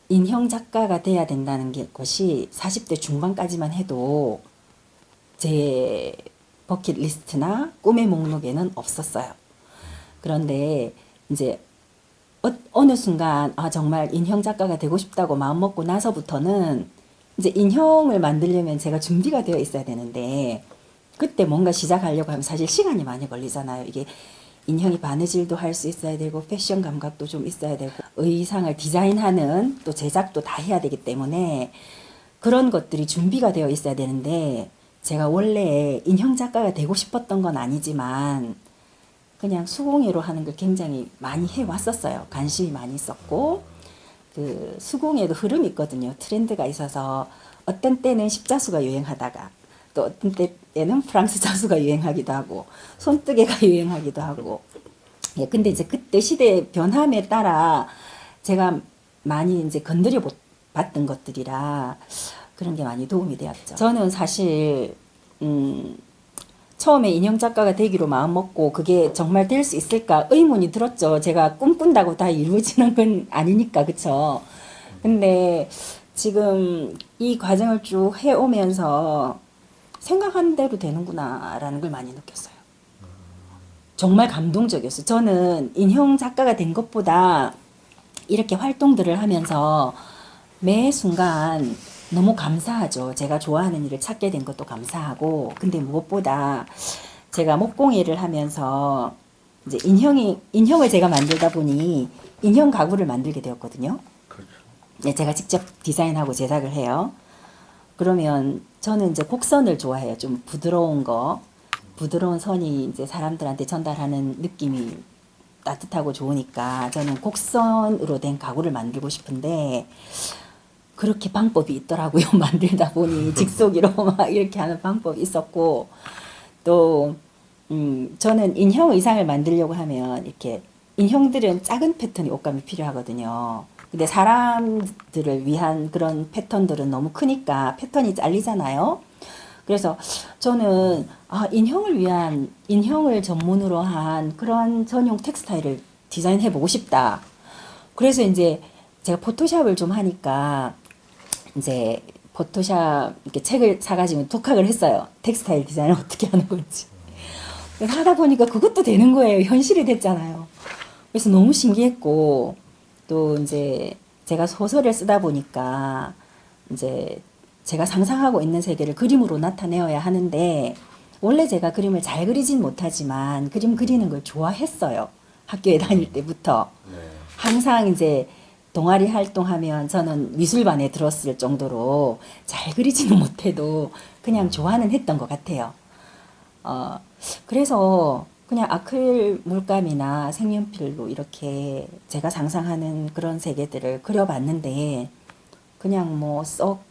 인형 작가가 돼야 된다는 것이 40대 중반까지만 해도 제 버킷리스트나 꿈의 목록에는 없었어요. 그런데 이제 어느 순간 정말 인형 작가가 되고 싶다고 마음먹고 나서부터는 이제 인형을 만들려면 제가 준비가 되어 있어야 되는데 그때 뭔가 시작하려고 하면 사실 시간이 많이 걸리잖아요. 이게 인형이 바느질도 할 수 있어야 되고 패션 감각도 좀 있어야 되고 의상을 디자인하는 또 제작도 다 해야 되기 때문에 그런 것들이 준비가 되어 있어야 되는데 제가 원래 인형 작가가 되고 싶었던 건 아니지만 그냥 수공예로 하는 걸 굉장히 많이 해왔었어요. 관심이 많이 있었고 그 수공예도 흐름이 있거든요. 트렌드가 있어서 어떤 때는 십자수가 유행하다가 또 어떤 때는 프랑스 자수가 유행하기도 하고 손뜨개가 유행하기도 하고 예, 근데 이제 그때 시대 변함에 따라 제가 많이 이제 건드려 봤던 것들이라 그런 게 많이 도움이 되었죠. 저는 사실 처음에 인형 작가가 되기로 마음먹고 그게 정말 될 수 있을까 의문이 들었죠. 제가 꿈꾼다고 다 이루어지는 건 아니니까, 그쵸? 근데 지금 이 과정을 쭉 해오면서 생각한 대로 되는구나 라는 걸 많이 느꼈어요. 정말 감동적이었어요. 저는 인형 작가가 된 것보다 이렇게 활동들을 하면서 매 순간 너무 감사하죠. 제가 좋아하는 일을 찾게 된 것도 감사하고, 근데 무엇보다 제가 목공예를 하면서 이제 인형을 제가 만들다 보니 인형 가구를 만들게 되었거든요. 그렇죠. 네, 제가 직접 디자인하고 제작을 해요. 그러면 저는 이제 곡선을 좋아해요. 좀 부드러운 거. 부드러운 선이 이제 사람들한테 전달하는 느낌이 따뜻하고 좋으니까 저는 곡선으로 된 가구를 만들고 싶은데 그렇게 방법이 있더라고요. 만들다 보니 직속으로 막 이렇게 하는 방법이 있었고 또 저는 인형 의상을 만들려고 하면 이렇게 인형들은 작은 패턴이 옷감이 필요하거든요. 근데 사람들을 위한 그런 패턴들은 너무 크니까 패턴이 잘리잖아요. 그래서 저는 인형을 위한 인형을 전문으로 한 그런 전용 텍스타일을 디자인해 보고 싶다. 그래서 이제 제가 포토샵을 좀 하니까 이제 포토샵 이렇게 책을 사가지고 독학을 했어요. 텍스타일 디자인을 어떻게 하는 건지. 그래서 하다 보니까 그것도 되는 거예요. 현실이 됐잖아요. 그래서 너무 신기했고 또 이제 제가 소설을 쓰다 보니까 이제 제가 상상하고 있는 세계를 그림으로 나타내어야 하는데 원래 제가 그림을 잘 그리진 못하지만 그림 그리는 걸 좋아했어요. 학교에 다닐 때부터. 네. 항상 이제 동아리 활동하면 저는 미술반에 들었을 정도로 잘 그리지는 못해도 그냥 좋아는 했던 것 같아요. 어, 그래서 그냥 아크릴 물감이나 색연필로 이렇게 제가 상상하는 그런 세계들을 그려봤는데 그냥 뭐 썩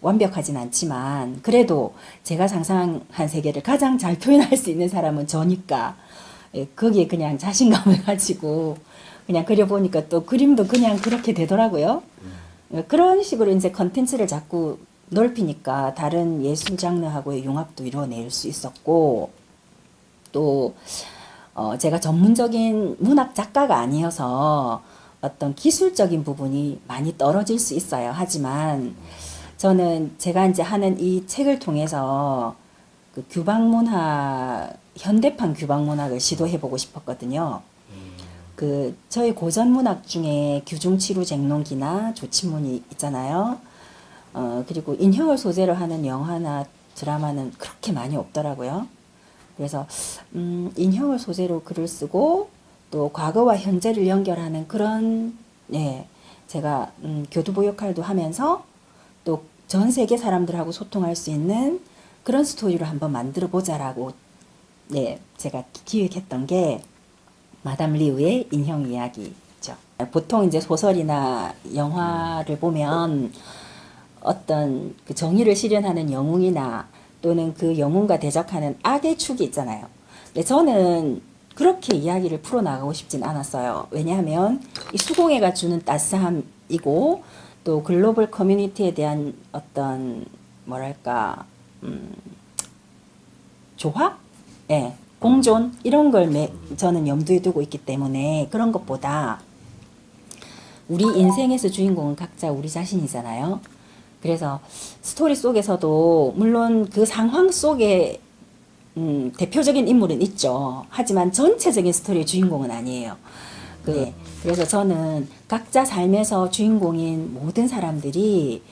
완벽하진 않지만 그래도 제가 상상한 세계를 가장 잘 표현할 수 있는 사람은 저니까 예, 거기에 그냥 자신감을 가지고 그냥 그려보니까 또 그림도 그냥 그렇게 되더라고요. 그런 식으로 이제 컨텐츠를 자꾸 넓히니까 다른 예술 장르하고의 융합도 이뤄낼 수 있었고 또 제가 전문적인 문학 작가가 아니어서 어떤 기술적인 부분이 많이 떨어질 수 있어요. 하지만 저는 제가 이제 하는 이 책을 통해서 그 규방문학, 현대판 규방문학을 시도해보고 싶었거든요. 그 저희 고전 문학 중에 규중치루쟁론기나 조친문이 있잖아요. 그리고 인형을 소재로 하는 영화나 드라마는 그렇게 많이 없더라고요. 그래서 인형을 소재로 글을 쓰고 또 과거와 현재를 연결하는 그런 예, 제가 교두보 역할도 하면서 또 전 세계 사람들하고 소통할 수 있는 그런 스토리를 한번 만들어 보자라고 예, 제가 기획했던 게 마담 리우의 인형 이야기죠. 보통 이제 소설이나 영화를 보면 어떤 그 정의를 실현하는 영웅이나 또는 그 영웅과 대적하는 악의 축이 있잖아요. 근데 저는 그렇게 이야기를 풀어나가고 싶진 않았어요. 왜냐하면 이 수공예가 주는 따스함이고 또 글로벌 커뮤니티에 대한 어떤 뭐랄까 조화? 예, 공존 이런 걸 저는 염두에 두고 있기 때문에 그런 것보다 우리 인생에서 주인공은 각자 우리 자신이잖아요. 그래서 스토리 속에서도 물론 그 상황 속에 대표적인 인물은 있죠. 하지만 전체적인 스토리의 주인공은 아니에요. 그래서 저는 각자 삶에서 주인공인 모든 사람들이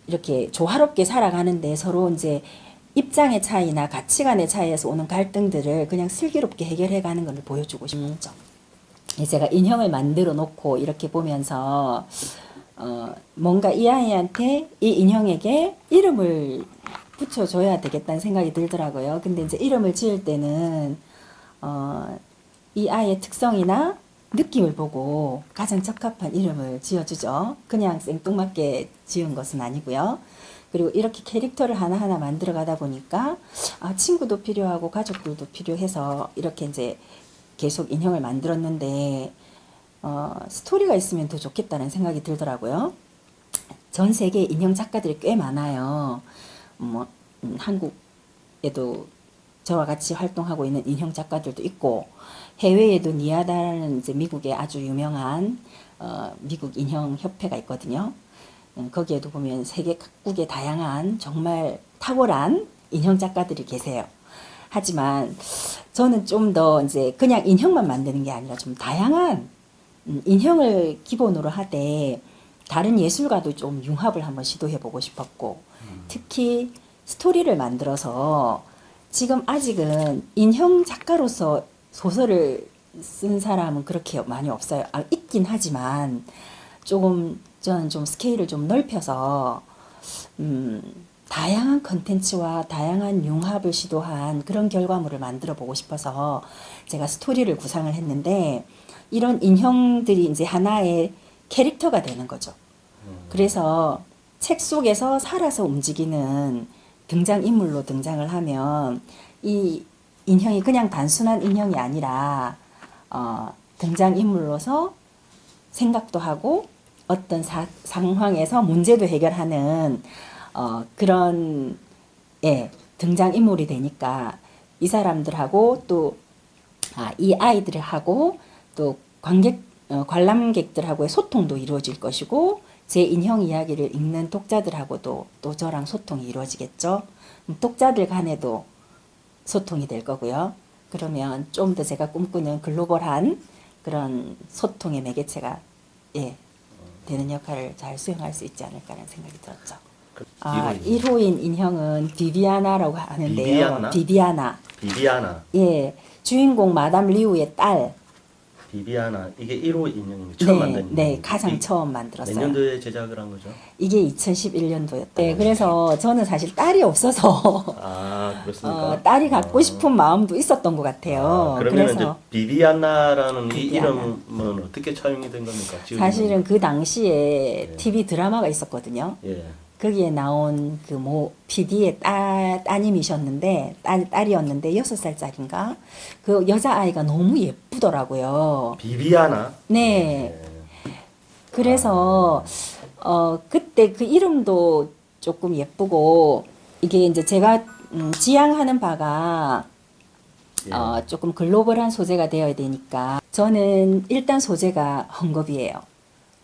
이렇게 조화롭게 살아가는데 서로 이제 입장의 차이나 가치관의 차이에서 오는 갈등들을 그냥 슬기롭게 해결해 가는 걸 보여주고 싶죠. 제가 인형을 만들어 놓고 이렇게 보면서 뭔가 이 아이한테 이 인형에게 이름을 붙여줘야 되겠다는 생각이 들더라고요. 근데 이제 이름을 지을 때는 이 아이의 특성이나 느낌을 보고 가장 적합한 이름을 지어주죠. 그냥 생뚱맞게 지은 것은 아니고요. 그리고 이렇게 캐릭터를 하나하나 만들어 가다 보니까 친구도 필요하고 가족들도 필요해서 이렇게 이제 계속 인형을 만들었는데 스토리가 있으면 더 좋겠다는 생각이 들더라고요. 전 세계에 인형 작가들이 꽤 많아요. 뭐 한국에도 저와 같이 활동하고 있는 인형 작가들도 있고 해외에도 니아다라는 이제 미국의 아주 유명한 미국 인형 협회가 있거든요. 거기에도 보면 세계 각국의 다양한 정말 탁월한 인형 작가들이 계세요. 하지만 저는 좀 더 이제 그냥 인형만 만드는 게 아니라 좀 다양한 인형을 기본으로 하되 다른 예술과도 좀 융합을 한번 시도해 보고 싶었고 특히 스토리를 만들어서 지금 아직은 인형 작가로서 소설을 쓴 사람은 그렇게 많이 없어요. 있긴 하지만 조금 저는 좀 스케일을 좀 넓혀서 다양한 컨텐츠와 다양한 융합을 시도한 그런 결과물을 만들어 보고 싶어서 제가 스토리를 구상을 했는데 이런 인형들이 이제 하나의 캐릭터가 되는 거죠. 그래서 책 속에서 살아서 움직이는 등장인물로 등장을 하면 이 인형이 그냥 단순한 인형이 아니라 등장인물로서 생각도 하고 어떤 상황에서 문제도 해결하는 그런 등장인물이 되니까 이 사람들하고 또 이 아이들하고 또 관람객들하고의 소통도 이루어질 것이고 제 인형 이야기를 읽는 독자들하고도 또 저랑 소통이 이루어지겠죠. 독자들 간에도 소통이 될 거고요. 그러면 좀 더 제가 꿈꾸는 글로벌한 그런 소통의 매개체가 되는 역할을 잘 수행할 수 있지 않을까라는 생각이 들었죠. 1호인 인형은 비비아나라고 하는데요. 비비안나? 비비아나. 비비아나. 예, 주인공 마담 리우의 딸. 비비아나. 이게 1호 인형이 처음 만든 네, 가장 처음 만들었어요. 몇 년도에 제작을 한 거죠? 이게 2011년도였대요. 네, 그래서 저는 사실 딸이 없어서 그렇습니까? 딸이 갖고 싶은 마음도 있었던 것 같아요. 그러면 그래서 이제 비비안나라는 이 비비아나. 이름은 어떻게 차용이 된 겁니까? 사실은 그 당시에 TV 드라마가 있었거든요. 예. 거기에 나온 그 PD의 따님이셨는데 딸이었는데 6살짜리인가 그 여자아이가 너무 예쁘더라고요. 비비아나. 네. 예. 그래서 그때 그 이름도 조금 예쁘고 이게 이제 제가 지향하는 바가 조금 글로벌한 소재가 되어야 되니까 저는 일단 소재가 헝겊이에요.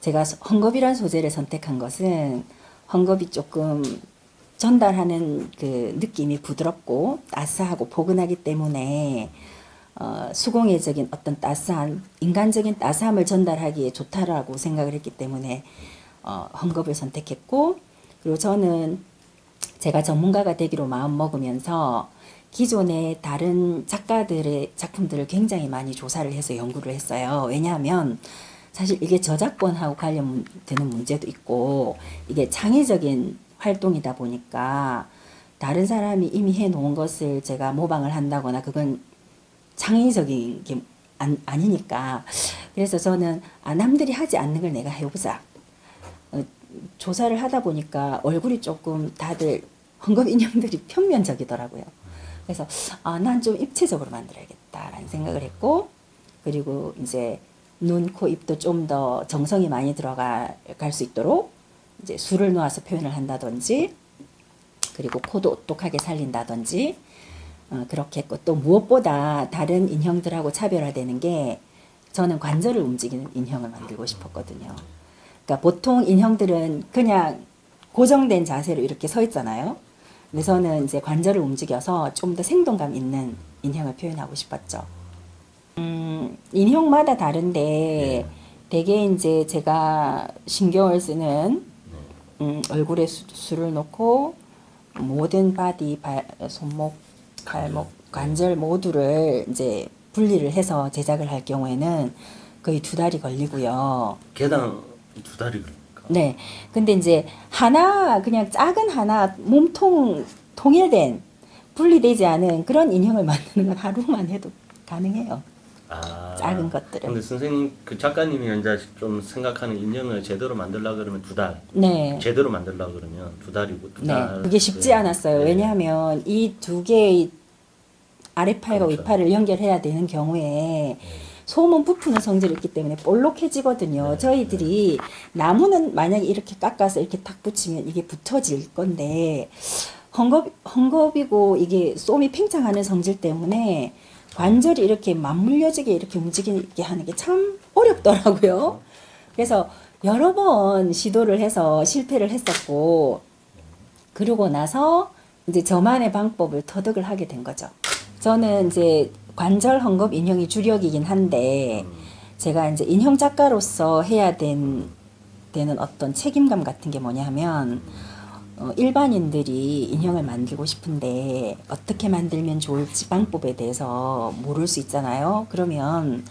제가 헝겊이란 소재를 선택한 것은 헝겊이 조금 전달하는 그 느낌이 부드럽고 따스하고 포근하기 때문에 수공예적인 어떤 따스한 인간적인 따스함을 전달하기에 좋다라고 생각을 했기 때문에 헝겊을 선택했고 그리고 저는 제가 전문가가 되기로 마음 먹으면서 기존의 다른 작가들의 작품들을 굉장히 많이 조사를 해서 연구를 했어요. 왜냐하면 사실 이게 저작권하고 관련되는 문제도 있고 이게 창의적인 활동이다 보니까 다른 사람이 이미 해놓은 것을 제가 모방을 한다거나 그건 창의적인 게 아니니까 그래서 저는 남들이 하지 않는 걸 내가 해보자. 조사를 하다 보니까 얼굴이 조금 다들 헝겊 인형들이 평면적이더라고요. 그래서 난 좀 입체적으로 만들어야겠다라는 생각을 했고 그리고 이제 눈, 코, 입도 좀 더 정성이 많이 들어갈 수 있도록 이제 술을 놓아서 표현을 한다든지 그리고 코도 오똑하게 살린다든지 그렇게 했고 또 무엇보다 다른 인형들하고 차별화되는 게 저는 관절을 움직이는 인형을 만들고 싶었거든요. 그러니까 보통 인형들은 그냥 고정된 자세로 이렇게 서 있잖아요. 근데 저는 이제 관절을 움직여서 좀 더 생동감 있는 인형을 표현하고 싶었죠. 인형마다 다른데 예. 대개 이제 제가 신경을 쓰는 얼굴에 수를 놓고 모든 바디, 손목, 발목, 관절 모두를 이제 분리를 해서 제작을 할 경우에는 거의 2달이 걸리고요. 개당 2달이 걸립니까? 네. 근데 이제 하나, 그냥 작은 하나, 몸통 통일된, 분리되지 않은 그런 인형을 만드는 건 하루만 해도 가능해요. 아, 작은 것들은. 근데 선생님, 그 작가님이 이제 좀 생각하는 인형을 제대로 만들려고 그러면 2달. 네. 제대로 만들려고 그러면 2달이고, 2달. 네. 그게 쉽지 않았어요. 네. 왜냐하면 이 2개의 아랫팔과 그렇죠. 윗팔을 연결해야 되는 경우에 소문 부푸는 성질이 있기 때문에 볼록해지거든요. 네. 저희들이 나무는 만약에 이렇게 깎아서 이렇게 탁 붙이면 이게 붙어질 건데 헝겊이고 이게 솜이 팽창하는 성질 때문에 관절이 이렇게 맞물려지게 이렇게 움직이게 하는 게 참 어렵더라고요. 그래서 여러 번 시도를 해서 실패를 했었고, 그러고 나서 이제 저만의 방법을 터득을 하게 된 거죠. 저는 이제 관절 헝겊 인형이 주력이긴 한데, 제가 이제 인형 작가로서 해야 되는 어떤 책임감 같은 게 뭐냐 하면, 일반인들이 인형을 만들고 싶은데 어떻게 만들면 좋을지 방법에 대해서 모를 수 있잖아요. 그러면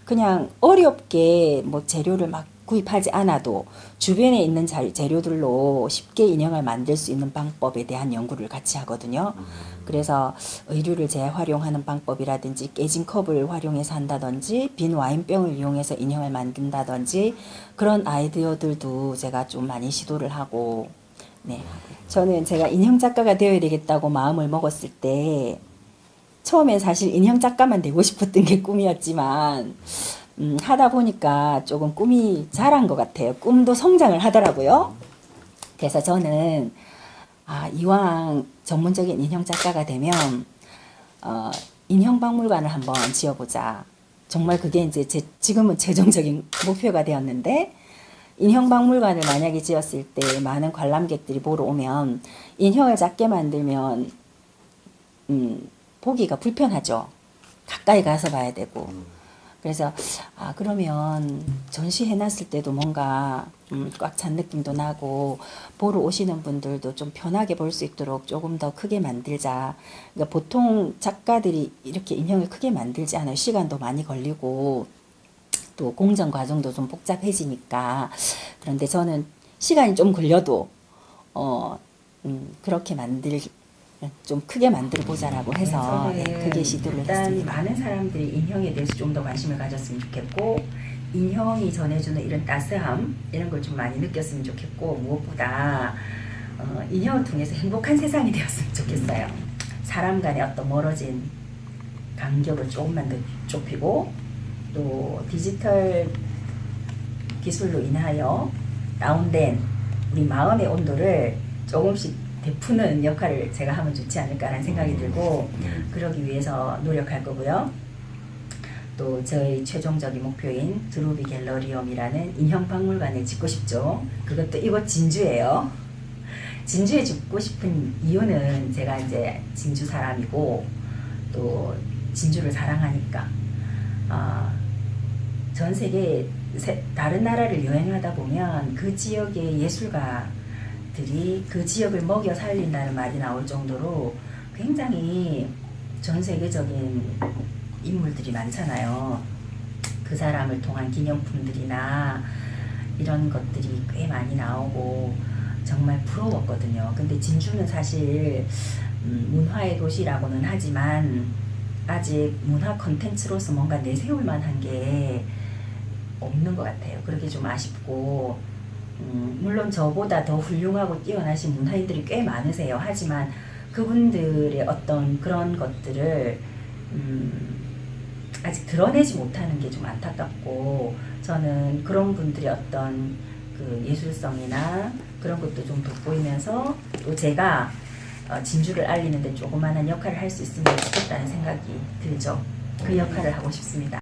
그냥 어렵게 뭐 재료를 막 구입하지 않아도 주변에 있는 재료들로 쉽게 인형을 만들 수 있는 방법에 대한 연구를 같이 하거든요. 그래서 의류를 재활용하는 방법이라든지 깨진 컵을 활용해서 한다든지 빈 와인병을 이용해서 인형을 만든다든지 그런 아이디어들도 제가 좀 많이 시도를 하고, 네. 저는 제가 인형 작가가 되어야 되겠다고 마음을 먹었을 때 처음에 사실 인형 작가만 되고 싶었던 게 꿈이었지만 하다 보니까 조금 꿈이 자란 것 같아요. 꿈도 성장을 하더라고요. 그래서 저는 이왕 전문적인 인형 작가가 되면 인형 박물관을 한번 지어보자. 정말 그게 이제 지금은 최종적인 목표가 되었는데, 인형 박물관을 만약에 지었을 때 많은 관람객들이 보러 오면 인형을 작게 만들면 보기가 불편하죠. 가까이 가서 봐야 되고. 그래서 그러면 전시해놨을 때도 뭔가 꽉 찬 느낌도 나고 보러 오시는 분들도 좀 편하게 볼 수 있도록 조금 더 크게 만들자. 그러니까 보통 작가들이 이렇게 인형을 크게 만들지 않아요. 시간도 많이 걸리고 또 공정 과정도 좀 복잡해지니까. 그런데 저는 시간이 좀 걸려도 그렇게 좀 크게 만들어 보자라고 해서 크게 시도를 했습니다. 많은 사람들이 인형에 대해서 좀 더 관심을 가졌으면 좋겠고, 인형이 전해주는 이런 따스함 이런 걸 좀 많이 느꼈으면 좋겠고, 무엇보다 인형을 통해서 행복한 세상이 되었으면 좋겠어요. 사람 간의 어떤 멀어진 간격을 조금만 더 좁히고, 또 디지털 기술로 인하여 다운된 우리 마음의 온도를 조금씩 베푸는 역할을 제가 하면 좋지 않을까라는 생각이 들고, 그러기 위해서 노력할 거고요. 또 저희 최종적인 목표인 드루비 갤러리움이라는 인형 박물관을 짓고 싶죠. 그것도 이곳 진주예요. 진주에 짓고 싶은 이유는 제가 이제 진주 사람이고 또 진주를 사랑하니까. 전 세계 다른 나라를 여행하다 보면 그 지역의 예술가들이 그 지역을 먹여 살린다는 말이 나올 정도로 굉장히 전 세계적인 인물들이 많잖아요. 그 사람을 통한 기념품들이나 이런 것들이 꽤 많이 나오고 정말 부러웠거든요. 근데 진주는 사실 문화의 도시라고는 하지만 아직 문화 콘텐츠로서 뭔가 내세울 만한 게 없는 것 같아요. 그렇게 좀 아쉽고, 물론 저보다 더 훌륭하고 뛰어나신 문화인들이 꽤 많으세요. 하지만 그분들의 어떤 그런 것들을 아직 드러내지 못하는 게 좀 안타깝고, 저는 그런 분들의 어떤 그 예술성이나 그런 것도 좀 돋보이면서 또 제가 진주를 알리는데 조그마한 역할을 할 수 있으면 좋겠다는 생각이 들죠. 그 역할을 하고 싶습니다.